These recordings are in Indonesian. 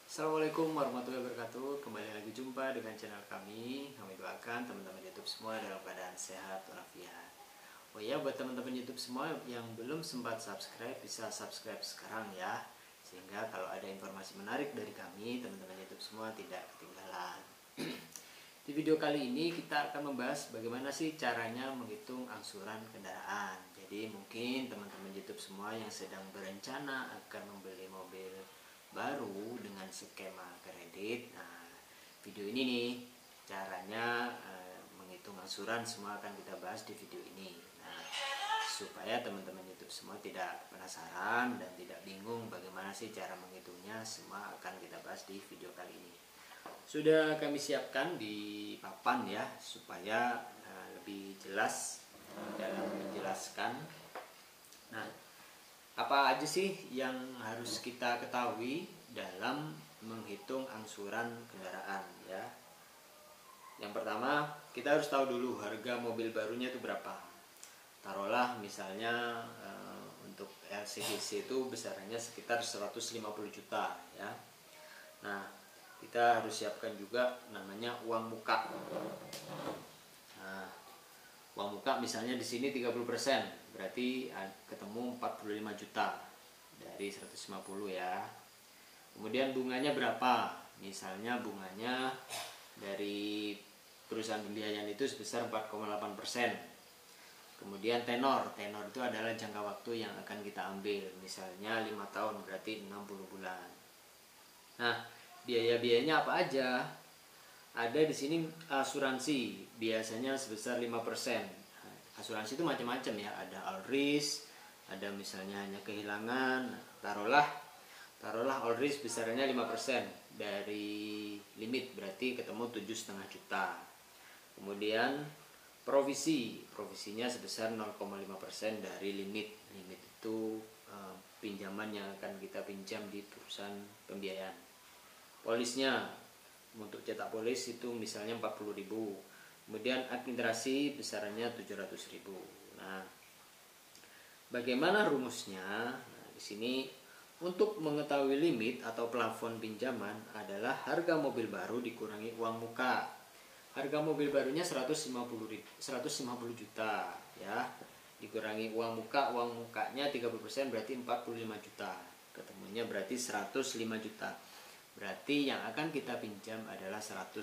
Assalamualaikum warahmatullahi wabarakatuh. Kembali lagi jumpa dengan channel kami. Kami doakan teman-teman YouTube semua dalam keadaan sehat walafiat. Oh ya, buat teman-teman YouTube semua yang belum sempat subscribe, bisa subscribe sekarang ya. Sehingga kalau ada informasi menarik dari kami, teman-teman YouTube semua tidak ketinggalan. Di video kali ini kita akan membahas bagaimana sih caranya menghitung angsuran kendaraan. Jadi mungkin teman-teman YouTube semua yang sedang berencana akan membeli mobil baru dengan skema kredit. Nah, video ini nih caranya menghitung angsuran semua akan kita bahas di video ini. Nah, supaya teman-teman YouTube semua tidak penasaran dan tidak bingung bagaimana sih cara menghitungnya, semua akan kita bahas di video kali ini. Sudah kami siapkan di papan ya, supaya lebih jelas dalam menjelaskan. Nah, apa aja sih yang harus kita ketahui dalam menghitung angsuran kendaraan ya? Yang pertama, kita harus tahu dulu harga mobil barunya itu berapa. Taruhlah misalnya untuk LCGC itu besarannya sekitar 150 juta ya. Nah, kita harus siapkan juga namanya uang muka. Nah, uang muka misalnya di sini 30%, berarti ketemu 45 juta dari 150 ya. Kemudian bunganya berapa? Misalnya bunganya dari perusahaan pembiayaan itu sebesar 4,8%. Kemudian tenor itu adalah jangka waktu yang akan kita ambil. Misalnya 5 tahun berarti 60 bulan. Nah, biaya-biayanya apa aja? Ada di sini asuransi, biasanya sebesar 5%. Asuransi itu macam-macam ya, ada all risk, ada misalnya hanya kehilangan. Taruhlah all risk besarnya 5% dari limit, berarti ketemu 7,5 juta. Kemudian provisinya sebesar 0,5% dari limit. Limit itu pinjaman yang akan kita pinjam di perusahaan pembiayaan. Polisnya, untuk cetak polis itu misalnya 40.000. Kemudian administrasi besarannya 700.000. Nah, bagaimana rumusnya? Nah, di sini untuk mengetahui limit atau plafon pinjaman adalah harga mobil baru dikurangi uang muka. Harga mobil barunya 150 juta ya. Dikurangi uang mukanya 30% berarti 45 juta. Ketemunya berarti 105 juta. Berarti yang akan kita pinjam adalah 105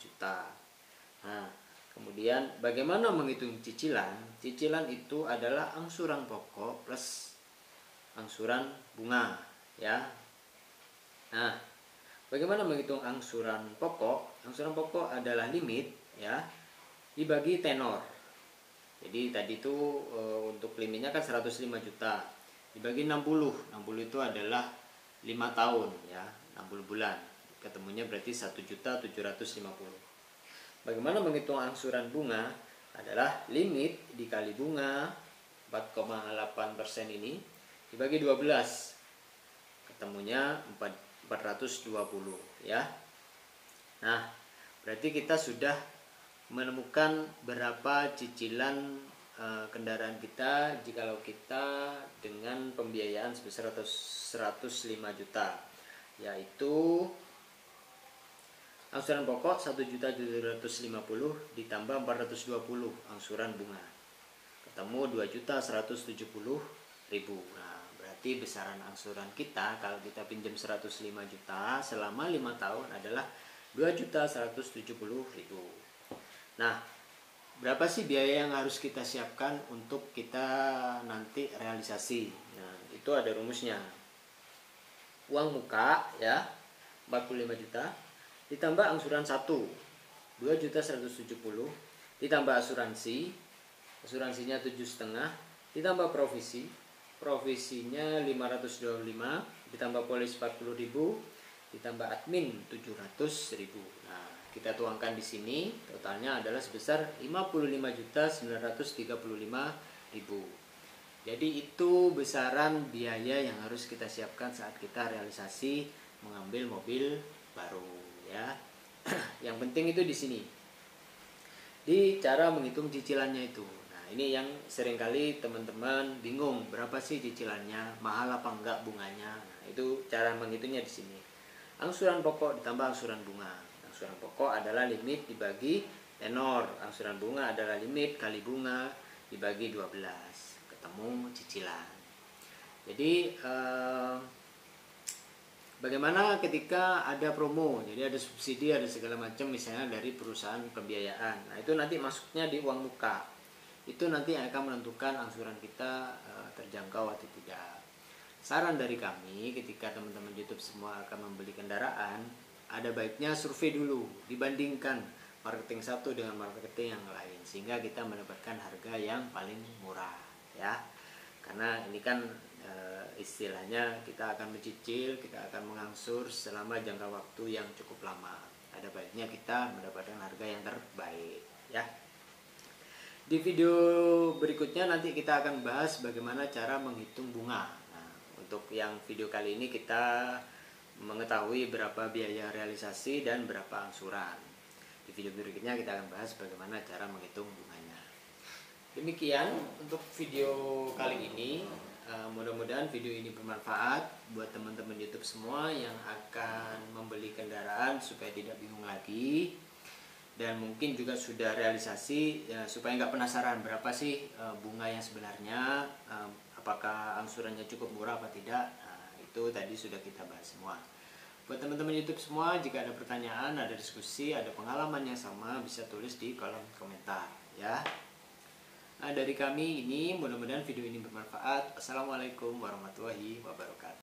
juta. Nah, kemudian bagaimana menghitung cicilan? Cicilan itu adalah angsuran pokok plus angsuran bunga ya. Nah, bagaimana menghitung angsuran pokok? Angsuran pokok adalah limit ya dibagi tenor. Jadi tadi itu untuk limitnya kan 105 juta dibagi 60. 60 itu adalah 5 tahun ya, 60 bulan. Ketemunya berarti 1.750.000. Bagaimana menghitung angsuran bunga? Adalah limit dikali bunga 4,8% ini dibagi 12. Ketemunya 420 ya. Nah, berarti kita sudah menemukan berapa cicilan kendaraan kita jikalau kita dengan pembiayaan sebesar 105 juta, yaitu angsuran pokok 1.750.000 ditambah 420 angsuran bunga, ketemu 2.170.000. Nah, berarti besaran angsuran kita kalau kita pinjam 105 juta selama 5 tahun adalah 2.170.000. Nah, berapa sih biaya yang harus kita siapkan untuk kita nanti realisasi? Nah, itu ada rumusnya. Uang muka ya 45 juta ditambah angsuran 1 2.170.000 ditambah asuransinya 7,5 ditambah provisinya 525 ditambah polis 40.000 ditambah admin 700.000. Nah, kita tuangkan di sini totalnya adalah sebesar 55.935.000. Jadi itu besaran biaya yang harus kita siapkan saat kita realisasi mengambil mobil baru ya. Yang penting itu di sini di cara menghitung cicilannya itu. Nah, ini yang seringkali teman-teman bingung berapa sih cicilannya, mahal apa enggak bunganya. Nah, itu cara menghitungnya di sini. Angsuran pokok ditambah angsuran bunga. Angsuran pokok adalah limit dibagi tenor. Angsuran bunga adalah limit kali bunga dibagi 12. Ketemu cicilan. Jadi bagaimana ketika ada promo, jadi ada subsidi, ada segala macam misalnya dari perusahaan pembiayaan. Nah itu nanti masuknya di uang muka. Itu nanti akan menentukan angsuran kita terjangkau atau tidak. Saran dari kami ketika teman-teman YouTube semua akan membeli kendaraan, ada baiknya survei dulu, dibandingkan marketing satu dengan marketing yang lain, sehingga kita mendapatkan harga yang paling murah ya. Karena ini kan istilahnya kita akan mencicil, kita akan mengangsur selama jangka waktu yang cukup lama. Ada baiknya kita mendapatkan harga yang terbaik ya. Di video berikutnya nanti kita akan bahas bagaimana cara menghitung bunga. Nah, untuk yang video kali ini kita mengetahui berapa biaya realisasi dan berapa angsuran. Di video berikutnya kita akan bahas bagaimana cara menghitung bunganya. Demikian untuk video kali ini. Mudah-mudahan video ini bermanfaat buat teman-teman YouTube semua yang akan membeli kendaraan supaya tidak bingung lagi, dan mungkin juga sudah realisasi ya, supaya nggak penasaran berapa sih bunga yang sebenarnya, apakah angsurannya cukup murah apa tidak. Nah, itu tadi sudah kita bahas semua. Buat teman-teman YouTube semua, jika ada pertanyaan, ada diskusi, ada pengalaman yang sama, bisa tulis di kolom komentar ya. Nah, dari kami ini mudah-mudahan video ini bermanfaat. Assalamualaikum warahmatullahi wabarakatuh.